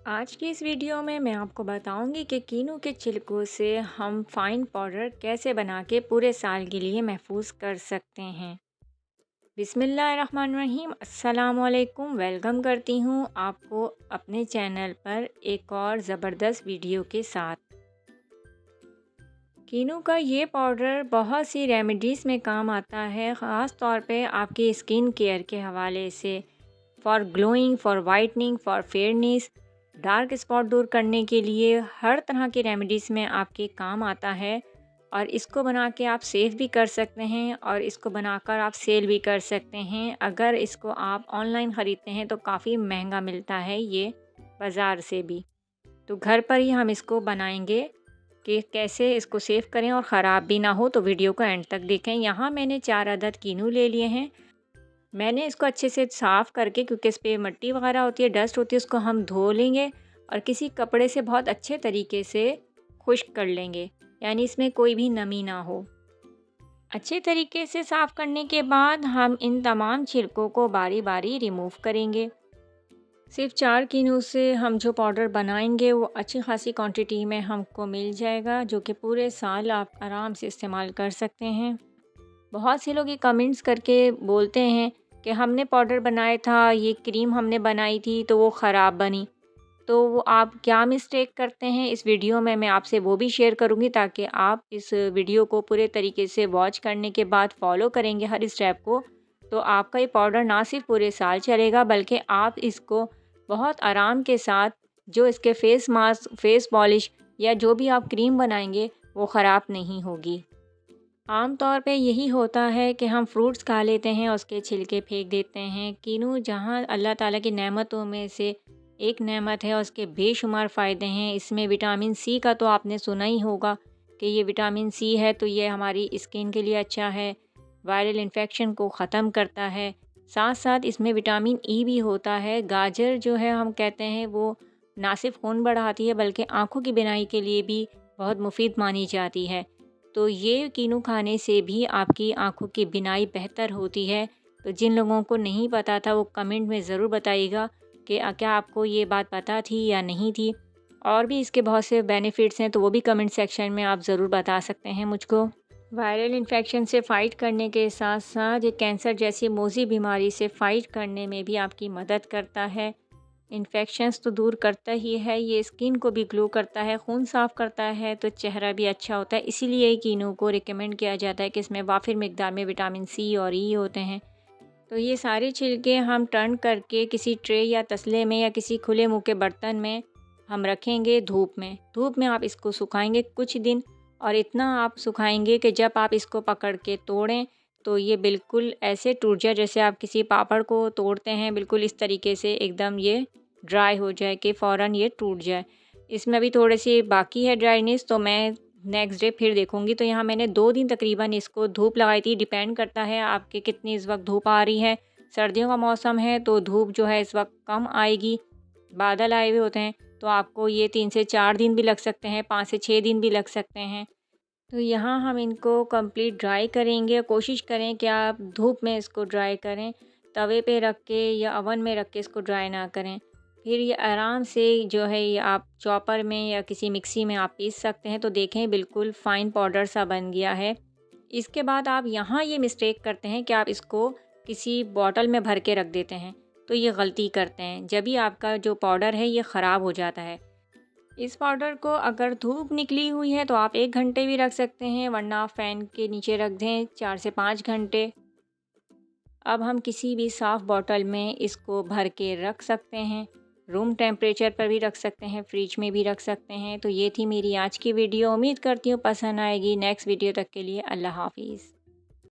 आज की इस वीडियो में मैं आपको बताऊंगी कि कीनू के छिलकों से हम फाइन पाउडर कैसे बना के पूरे साल के लिए महफूज कर सकते हैं। बिस्मिल्लाहिर्रहमानिर्रहीम, अस्सलाम वालेकुम। वेलकम करती हूँ आपको अपने चैनल पर एक और ज़बरदस्त वीडियो के साथ। कीनू का ये पाउडर बहुत सी रेमेडीज़ में काम आता है, ख़ास तौर पे आपकी स्किन केयर के हवाले से, for glowing, for whitening, for fairness, dark spot दूर करने के लिए हर तरह की रेमेडीज़ में आपके काम आता है। और इसको बना के आप सेव भी कर सकते हैं और इसको बनाकर आप सेल भी कर सकते हैं। अगर इसको आप ऑनलाइन ख़रीदते हैं तो काफ़ी महंगा मिलता है ये बाज़ार से भी। तो घर पर ही हम इसको बनाएंगे कि कैसे इसको सेव करें और ख़राब भी ना हो, तो वीडियो को एंड तक देखें। यहाँ मैंने 4 अदद कीनू ले लिए हैं। मैंने इसको अच्छे से साफ़ करके, क्योंकि इस पे मिट्टी वगैरह होती है, डस्ट होती है, उसको हम धो लेंगे और किसी कपड़े से बहुत अच्छे तरीके से खुश्क कर लेंगे, यानी इसमें कोई भी नमी ना हो। अच्छे तरीके से साफ़ करने के बाद हम इन तमाम छिलकों को बारी बारी रिमूव करेंगे। सिर्फ 4 कीनू से हम जो पाउडर बनाएंगे वो अच्छी खासी क्वांटिटी में हमको मिल जाएगा, जो कि पूरे साल आप आराम से इस्तेमाल कर सकते हैं। बहुत से लोग ये कमेंट्स करके बोलते हैं कि हमने पाउडर बनाया था, ये क्रीम हमने बनाई थी तो वो ख़राब बनी। तो वो आप क्या मिस्टेक करते हैं, इस वीडियो में मैं आपसे वो भी शेयर करूँगी, ताकि आप इस वीडियो को पूरे तरीके से वॉच करने के बाद फॉलो करेंगे हर स्टेप को, तो आपका ये पाउडर ना सिर्फ पूरे साल चलेगा, बल्कि आप इसको बहुत आराम के साथ, जो इसके फेस मास्क, फेस पॉलिश या जो भी आप क्रीम बनाएंगे वो ख़राब नहीं होगी। आम तौर पे यही होता है कि हम फ्रूट्स खा लेते हैं, उसके छिलके फेंक देते हैं। कीनू जहाँ अल्लाह ताला की नेमतों में से एक नेमत है, उसके बेशुमार फ़ायदे हैं। इसमें विटामिन सी का तो आपने सुना ही होगा कि ये विटामिन सी है तो ये हमारी स्किन के लिए अच्छा है, वायरल इन्फेक्शन को ख़त्म करता है। साथ साथ इसमें विटामिन ई भी होता है। गाजर जो है, हम कहते हैं वो ना सिर्फ खून बढ़ाती है बल्कि आँखों की बीनाई के लिए भी बहुत मुफीद मानी जाती है। तो ये कीनू खाने से भी आपकी आँखों की बीनाई बेहतर होती है। तो जिन लोगों को नहीं पता था वो कमेंट में ज़रूर बताइएगा कि क्या आपको ये बात पता थी या नहीं थी। और भी इसके बहुत से बेनिफिट्स हैं, तो वो भी कमेंट सेक्शन में आप ज़रूर बता सकते हैं मुझको। वायरल इन्फेक्शन से फ़ाइट करने के साथ साथ ये कैंसर जैसी मोज़ी बीमारी से फ़ाइट करने में भी आपकी मदद करता है। इन्फेक्शंस तो दूर करता ही है, ये स्किन को भी ग्लो करता है, खून साफ़ करता है, तो चेहरा भी अच्छा होता है। इसीलिए कीनू को रिकमेंड किया जाता है कि इसमें वाफिर मिकदार में विटामिन सी और ई होते हैं। तो ये सारे छिलके हम टर्न करके किसी ट्रे या तसले में या किसी खुले मुँह के बर्तन में हम रखेंगे धूप में। धूप में आप इसको सुखाएंगे कुछ दिन, और इतना आप सुखाएंगे कि जब आप इसको पकड़ के तोड़ें तो ये बिल्कुल ऐसे टूट जाए जैसे आप किसी पापड़ को तोड़ते हैं, बिल्कुल इस तरीके से एकदम ये ड्राई हो जाए कि फ़ौरन ये टूट जाए। इसमें अभी थोड़ी सी बाकी है ड्राइनेस, तो मैं नेक्स्ट डे फिर देखूँगी। तो यहाँ मैंने 2 दिन तकरीबन इसको धूप लगाई थी। डिपेंड करता है आपके कितनी इस वक्त धूप आ रही है। सर्दियों का मौसम है तो धूप जो है इस वक्त कम आएगी, बादल आए हुए होते हैं, तो आपको ये 3 से 4 दिन भी लग सकते हैं, 5 से 6 दिन भी लग सकते हैं। तो यहाँ हम इनको कंप्लीट ड्राई करेंगे। कोशिश करें कि आप धूप में इसको ड्राई करें, तवे पे रख के या ओवन में रख के इसको ड्राई ना करें। फिर ये आराम से जो है ये आप चॉपर में या किसी मिक्सी में आप पीस सकते हैं। तो देखें बिल्कुल फ़ाइन पाउडर सा बन गया है। इसके बाद आप यहाँ ये मिस्टेक करते हैं कि आप इसको किसी बॉटल में भर के रख देते हैं, तो ये गलती करते हैं, जब भी आपका जो पाउडर है ये ख़राब हो जाता है। इस पाउडर को अगर धूप निकली हुई है तो आप 1 घंटे भी रख सकते हैं, वरना आप फ़ैन के नीचे रख दें 4 से 5 घंटे। अब हम किसी भी साफ़ बॉटल में इसको भर के रख सकते हैं, रूम टेम्परेचर पर भी रख सकते हैं, फ्रिज में भी रख सकते हैं। तो ये थी मेरी आज की वीडियो, उम्मीद करती हूँ पसंद आएगी। नेक्स्ट वीडियो तक के लिए अल्लाह हाफ़िज़।